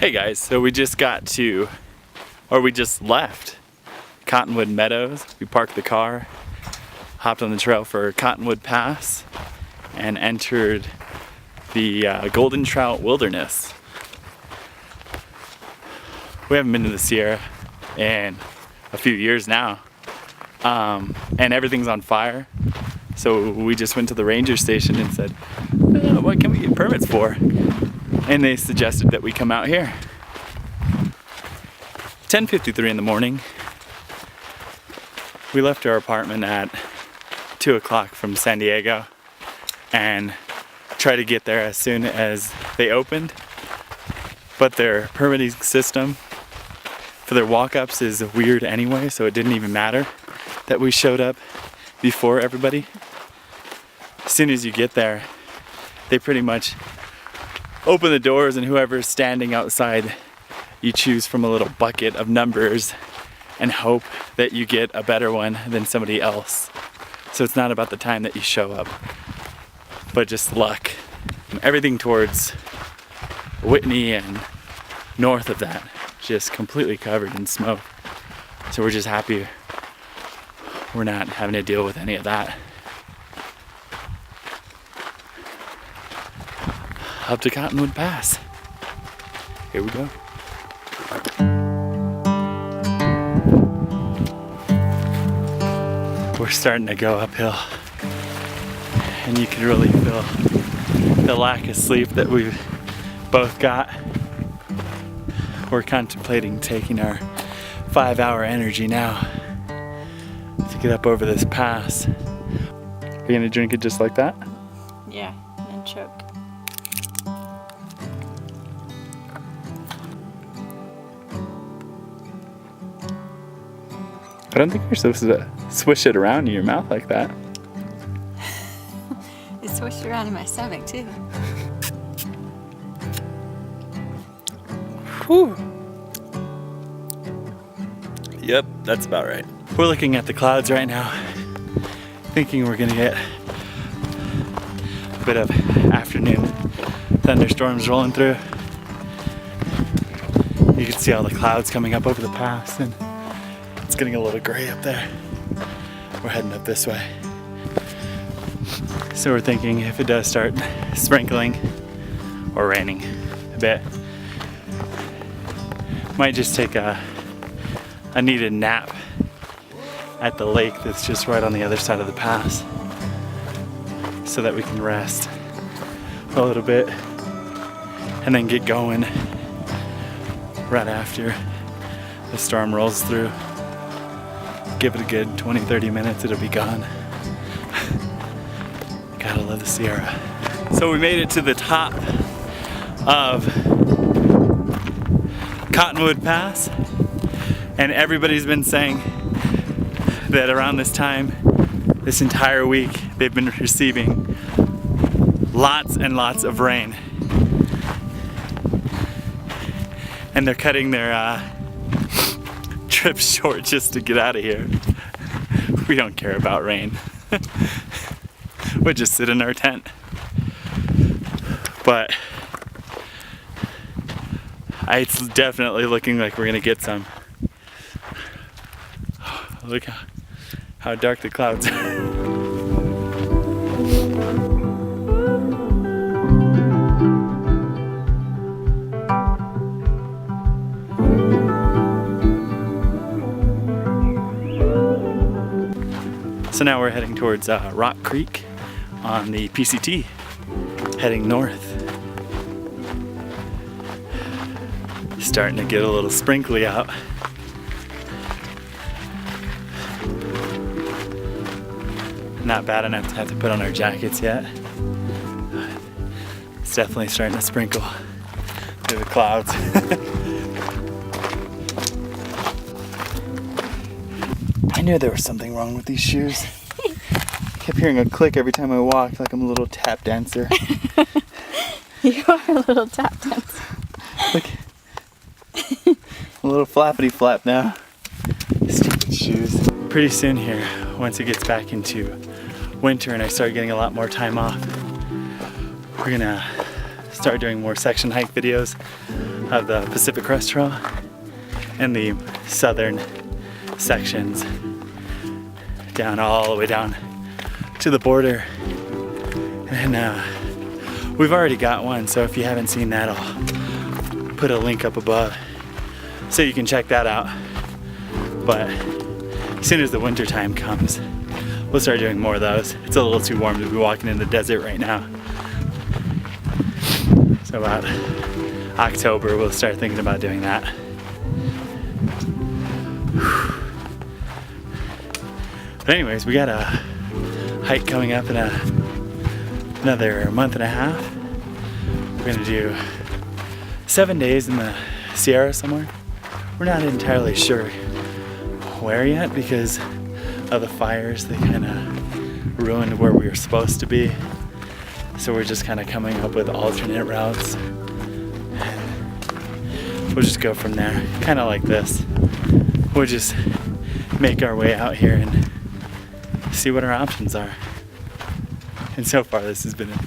Hey guys, so we just left Cottonwood Meadows. We parked the car, hopped on the trail for Cottonwood Pass, and entered the Golden Trout Wilderness. We haven't been to the Sierra in a few years now, and everything's on fire. So we just went to the ranger station and said, what can we get permits for? And they suggested that we come out here. 10:53 in the morning. We left our apartment at 2 o'clock from San Diego and tried to get there as soon as they opened. But their permitting system for their walk-ups is weird anyway, so it didn't even matter that we showed up before everybody. As soon as you get there, they pretty much open the doors, and whoever's standing outside, you choose from a little bucket of numbers and hope that you get a better one than somebody else. So it's not about the time that you show up, but just luck. Everything towards Whitney and north of that, just completely covered in smoke. So we're just happy we're not having to deal with any of that. Up to Cottonwood Pass. Here we go. We're starting to go uphill, and you can really feel the lack of sleep that we've both got. We're contemplating taking our 5-hour energy now to get up over this pass. Are you gonna drink it just like that? Yeah, and choke. I don't think you're supposed to swish it around in your mouth like that. It swished around in my stomach too. Whew. Yep, that's about right. We're looking at the clouds right now, thinking we're gonna get a bit of afternoon thunderstorms rolling through. You can see all the clouds coming up over the pass, and it's getting a little gray up there. We're heading up this way. So we're thinking if it does start sprinkling or raining a bit, might just take a needed nap at the lake that's just right on the other side of the pass, so that we can rest a little bit and then get going right after the storm rolls through. Give it a good 20-30 minutes, it'll be gone. Gotta love the Sierra. So we made it to the top of Cottonwood Pass, and everybody's been saying that around this time, this entire week, they've been receiving lots and lots of rain. And they're cutting their trip short just to get out of here. We don't care about rain. We'll just sit in our tent. But it's definitely looking like we're gonna get some. Look how dark the clouds are. So now we're heading towards Rock Creek on the PCT, heading north. Starting to get a little sprinkly out. Not bad enough to have to put on our jackets yet. It's definitely starting to sprinkle through the clouds. I knew there was something wrong with these shoes. I kept hearing a click every time I walked, like I'm a little tap dancer. You are a little tap dancer. Look. A little flappity flap now. Stupid shoes. Pretty soon here, once it gets back into winter and I start getting a lot more time off, we're gonna start doing more section hike videos. of the Pacific Crest Trail and the southern sections down all the way down to the border. And we've already got one, so if you haven't seen that, I'll put a link up above so you can check that out. But as soon as the winter time comes, we'll start doing more of those. It's a little too warm to be walking in the desert right now. So about October, we'll start thinking about doing that. But anyways, we got a hike coming up in another month and a half. We're gonna do 7 days in the Sierra somewhere. We're not entirely sure where yet because of the fires. They kind of ruined where we were supposed to be. So we're just kind of coming up with alternate routes. We'll just go from there, kind of like this. We'll just make our way out here and see what our options are. And so far this has been a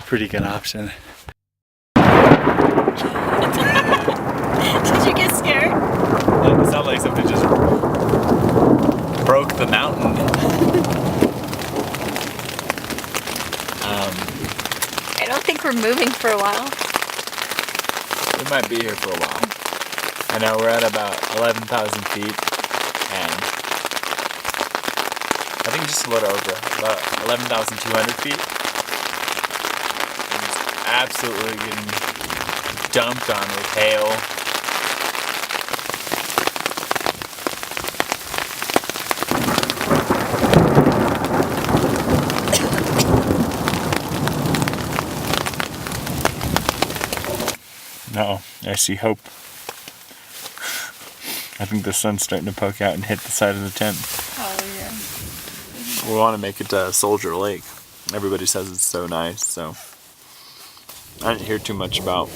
pretty good option. Did you get scared? It sounded like something just broke the mountain. I don't think we're moving for a while. We might be here for a while. I know we're at about 11,000 feet and I think just a little over, about 11,200 feet. And just absolutely getting dumped on with hail. No, I see hope. I think the sun's starting to poke out and hit the side of the tent. Oh yeah. We want to make it to Soldier Lake. Everybody says it's so nice, so I didn't hear too much about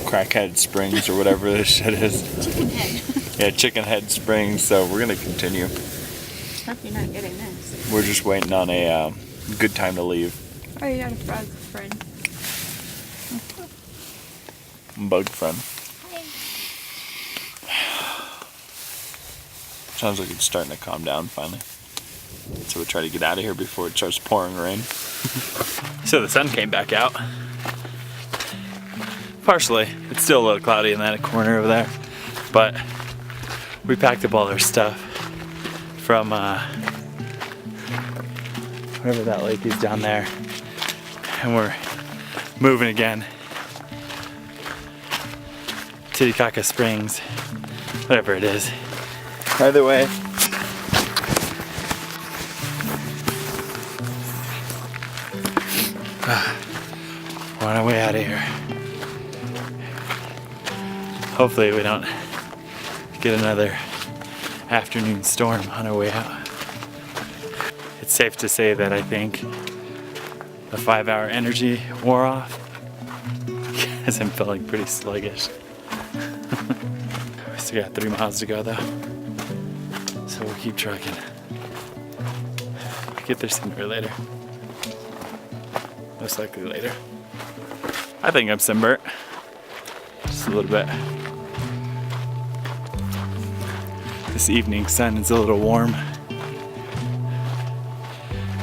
Crackhead Springs or whatever this shit is. Chicken head. Yeah, Chicken Head Springs, so we're gonna continue. Hope you're not getting this. We're just waiting on a good time to leave. Oh, you got a frog friend. Bug friend. Hi. Sounds like it's starting to calm down finally. So we'll try to get out of here before it starts pouring rain. So the sun came back out. Partially. It's still a little cloudy in that corner over there. But we packed up all our stuff from wherever that lake is down there. And we're moving again. Titicaca Springs, whatever it is. Either way, we're on our way out of here. Hopefully we don't get another afternoon storm on our way out. It's safe to say that I think the 5-hour energy wore off because I'm feeling pretty sluggish. We still got 3 miles to go though, so we'll keep trucking. We'll get there sooner or later. Most likely later. I think I'm sunburnt. Just a little bit. This evening sun is a little warm.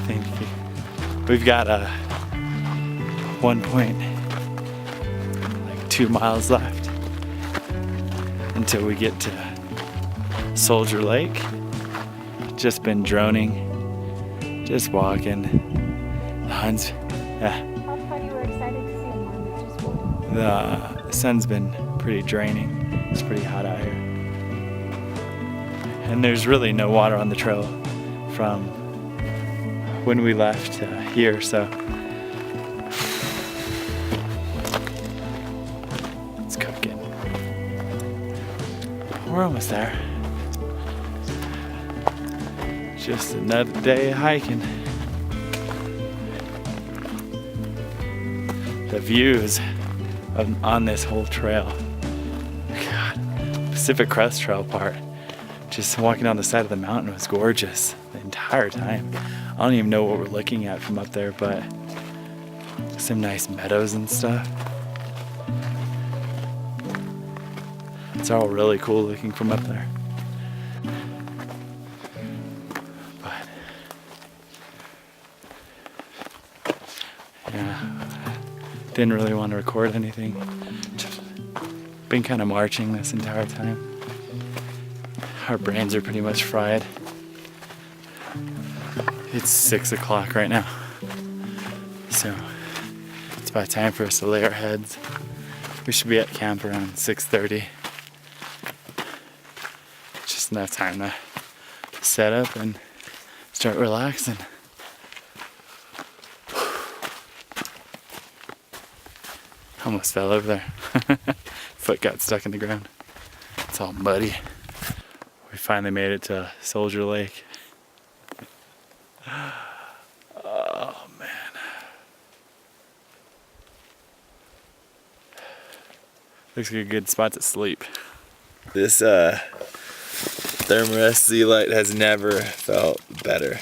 Thank you. We've got 1.2 miles left until we get to Soldier Lake. Just been droning, just walking. The hunts, yeah. How funny, we're excited to see him on just walking. The sun's been pretty draining. It's pretty hot out here. And there's really no water on the trail from when we left here, so it's cooking. We're almost there. Just another day of hiking. The views on this whole trail. God, Pacific Crest Trail part. Just walking down the side of the mountain was gorgeous the entire time. I don't even know what we're looking at from up there, but some nice meadows and stuff. It's all really cool looking from up there. But yeah, didn't really want to record anything. Just been kind of marching this entire time. Our brains are pretty much fried. It's 6 o'clock right now, so it's about time for us to lay our heads. We should be at camp around 6:30. Just enough time to set up and start relaxing. Almost fell over there. Foot got stuck in the ground. It's all muddy. We finally made it to Soldier Lake. Oh man. Looks like a good spot to sleep. This Thermarest Z Light has never felt better.